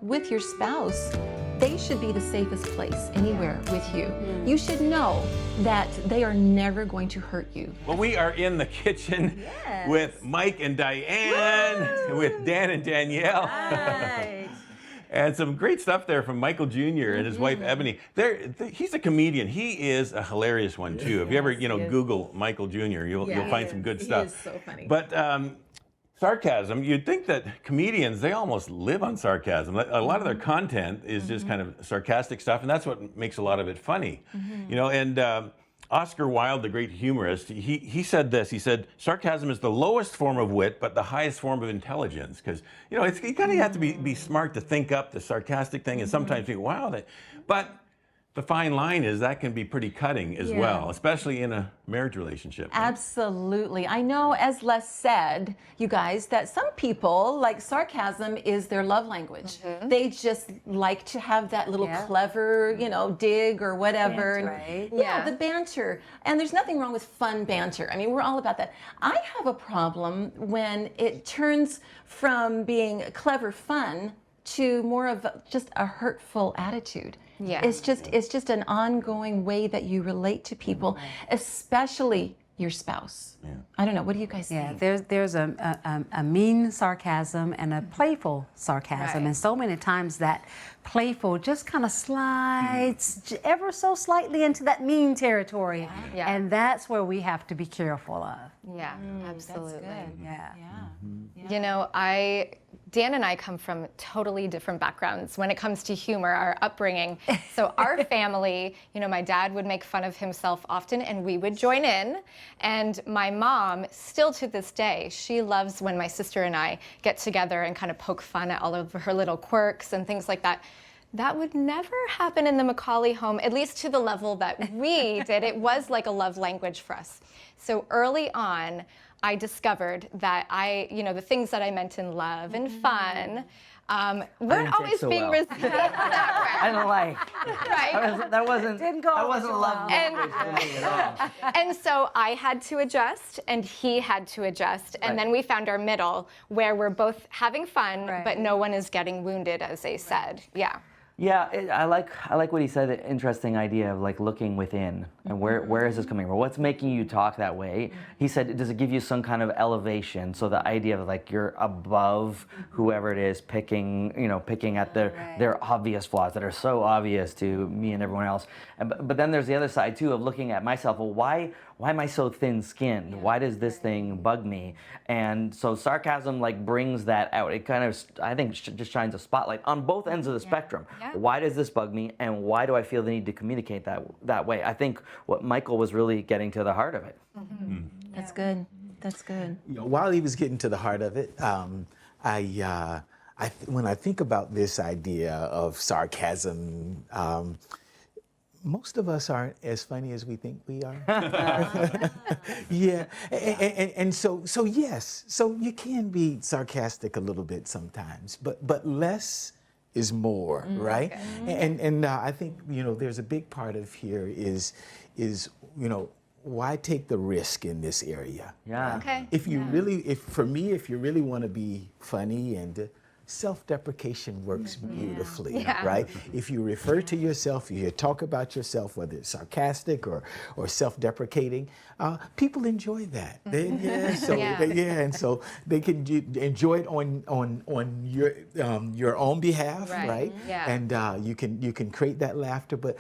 With your spouse, they should be the safest place anywhere with you. You should know that they are never going to hurt you. Well, we are in the kitchen with Mike and Diane, with Dan and Danielle. Right. And some great stuff there from Michael Jr. and his wife Ebony. He's a comedian. He is a hilarious one too. If you ever, Google Michael Jr., you'll find some good stuff. He is so funny. But sarcasm, you'd think that comedians, they almost live on sarcasm. A lot of their content is just kind of sarcastic stuff, and that's what makes a lot of it funny. And Oscar Wilde, the great humorist, he said this. He said, sarcasm is the lowest form of wit, but the highest form of intelligence. Because, you kind of have to be smart to think up the sarcastic thing, and sometimes think, wow, but the fine line is that can be pretty cutting as well, especially in a marriage relationship. Right? Absolutely. I know, as Les said, you guys, that some people, like sarcasm is their love language. They just like to have that little clever, dig or whatever. Right? Yeah, the banter. And there's nothing wrong with fun banter. I mean, we're all about that. I have a problem when it turns from being clever fun to more of just a hurtful attitude. Yeah. It's just an ongoing way that you relate to people, especially your spouse. I don't know. What do you guys think? There's a mean sarcasm and a playful sarcasm, and so many times that playful just kind of slides ever so slightly into that mean territory, and that's where we have to be careful of. Yeah, absolutely. That's good. Yeah. Dan and I come from totally different backgrounds when it comes to humor, our upbringing. So our family, my dad would make fun of himself often and we would join in. And my mom, still to this day, she loves when my sister and I get together and kind of poke fun at all of her little quirks and things like that. That would never happen in the Macaulay home, at least to the level that we did. It was like a love language for us. So early on, I discovered that the things that I meant in love and fun weren't always being received. I don't like. Right. That wasn't a love And- language for me at all. And so I had to adjust, and he had to adjust, and then we found our middle where we're both having fun, but no one is getting wounded, as they said. Yeah. Yeah, I like what he said. The interesting idea of like looking within and where is this coming from? What's making you talk that way? He said, does it give you some kind of elevation? So the idea of like you're above whoever it is, picking at their obvious flaws that are so obvious to me and everyone else. But then there's the other side too of looking at myself. Well, why am I so thin-skinned? Why does this thing bug me? And so sarcasm like brings that out. It kind of, I think, just shines a spotlight on both ends of the spectrum. Why does this bug me, and why do I feel the need to communicate that way? I think what Michael was really getting to the heart of it. That's good. That's good. While he was getting to the heart of it, when I think about this idea of sarcasm, most of us aren't as funny as we think we are. And so yes, so you can be sarcastic a little bit sometimes, but less is more, right? And I think there's a big part of here is why take the risk in this area? Yeah. Okay. If you really want to be funny and self-deprecation works beautifully, right? If you refer to yourself, you talk about yourself, whether it's sarcastic or self-deprecating, people enjoy that. And so they can enjoy it on your own behalf, right? And you can create that laughter. But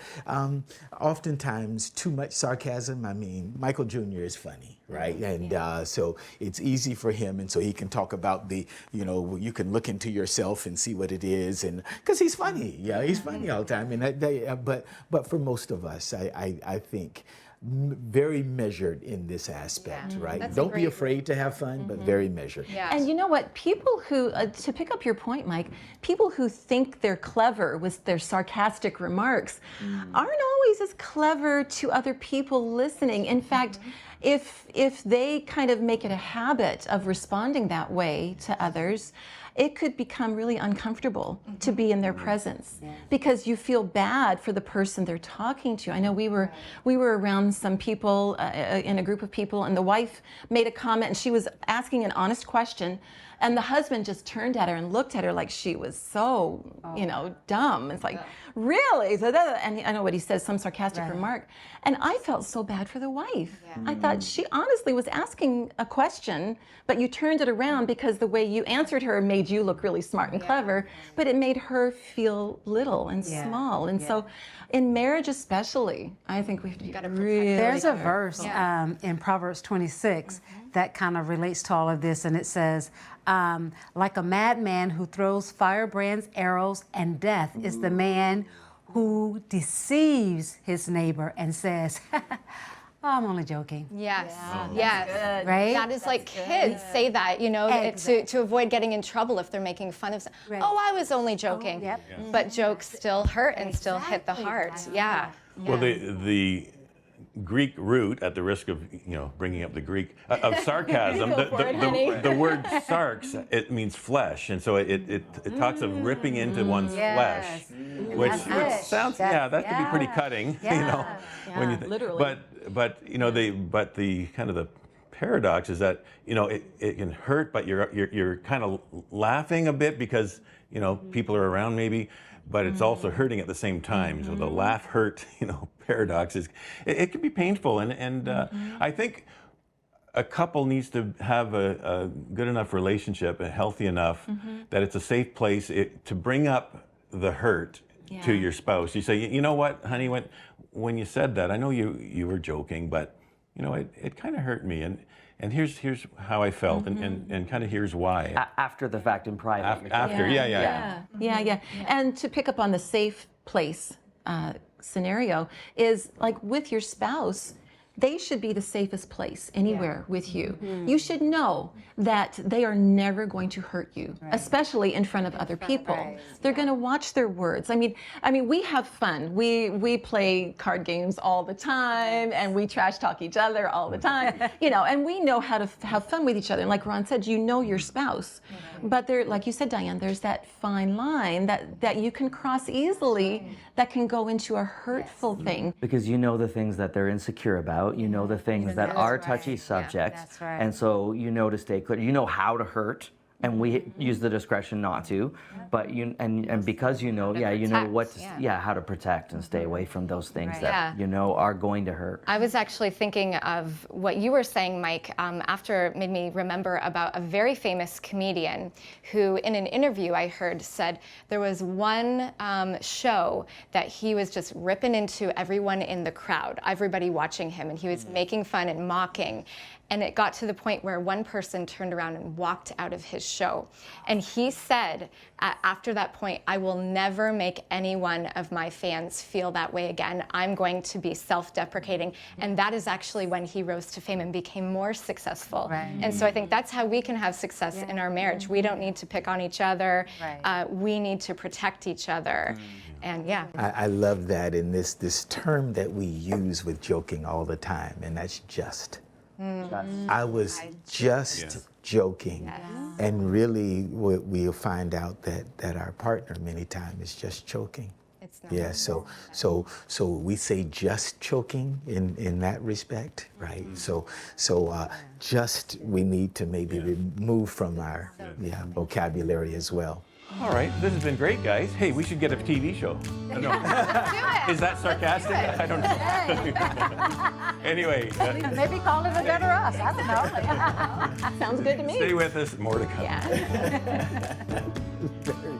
oftentimes, too much sarcasm. I mean, Michael Jr. is funny, right? And so it's easy for him, and so he can talk about you can look into yourself and see what it is, and because he's funny, he's funny all the time. And but for most of us, I think very measured in this aspect, right? That's Don't be afraid to have fun, but very measured. And you know what? People who, to pick up your point, Mike, people who think they're clever with their sarcastic remarks aren't always as clever to other people listening. In fact, if they kind of make it a habit of responding that way to others, it could become really uncomfortable to be in their presence because you feel bad for the person they're talking to. I know we were around some people in a group of people, and the wife made a comment, and she was asking an honest question, and the husband just turned at her and looked at her like she was so, dumb. It's like, really? And I know what he says, some sarcastic remark. And I felt so bad for the wife. I thought she honestly was asking a question, but you turned it around because the way you answered her made you look really smart and clever, but it made her feel little and small. And so in marriage especially, I think we have to be really There's a careful. verse in Proverbs 26 that kind of relates to all of this, and it says, like a madman who throws firebrands, arrows, and death is the man who deceives his neighbor and says, oh, I'm only joking. Yes. Yes. Right? That is like kids say that, to avoid getting in trouble if they're making fun of something. Right. Oh, I was only joking. Yep. But jokes still hurt and still hit the heart. Yeah. Well, the Greek root, at the risk of bringing up the Greek of sarcasm, the word sarx, it means flesh, and so it talks of ripping into one's flesh, which sounds that could be pretty cutting, when you think. Literally. But the kind of the paradox is that it can hurt, but you're kind of laughing a bit because people are around maybe. But it's also hurting at the same time. So the laugh hurt, paradox is, it can be painful. And I think a couple needs to have a good enough relationship, healthy enough, that it's a safe place to bring up the hurt to your spouse. You say, you know what, honey, when you said that, I know you were joking, but it kind of hurt me. And here's how I felt, and kind of here's why. After the fact, in private. After, yeah. And to pick up on the safe place scenario is like with your spouse, they should be the safest place anywhere with you. You should know that they are never going to hurt you, especially in front of other people. They're going to watch their words. I mean, we have fun. We play card games all the time, and we trash talk each other all the time. And we know how to have fun with each other. And like Ron said, your spouse, but there, like you said, Diane, there's that fine line that you can cross easily that can go into a hurtful thing. Because the things that they're insecure about, the things that are touchy subjects, That's right. and so to stay clear. How to hurt, and we use the discretion not to, but and because what how to protect and stay away from those things that are going to hurt. I was actually thinking of what you were saying, Mike, after it made me remember about a very famous comedian who, in an interview I heard, said there was one show that he was just ripping into everyone in the crowd, everybody watching him, and he was making fun and mocking. And it got to the point where one person turned around and walked out of his show. And he said, after that point, I will never make any one of my fans feel that way again. I'm going to be self-deprecating. And that is actually when he rose to fame and became more successful. Right. And so I think that's how we can have success in our marriage. We don't need to pick on each other. Right. We need to protect each other. And I love that in this term that we use with joking all the time, and that's just. I was just joking, and really we'll find out that our partner many times is just joking. it's not. Yeah, so we say just choking in that respect, right? So just we need to maybe remove from our vocabulary as well. All right, this has been great, guys. Hey, we should get a TV show. No. Is that sarcastic? I don't know. Anyway, Maybe call it a Dead or Us. I don't know. Sounds good to me. stay with us. More to come. Yeah. Very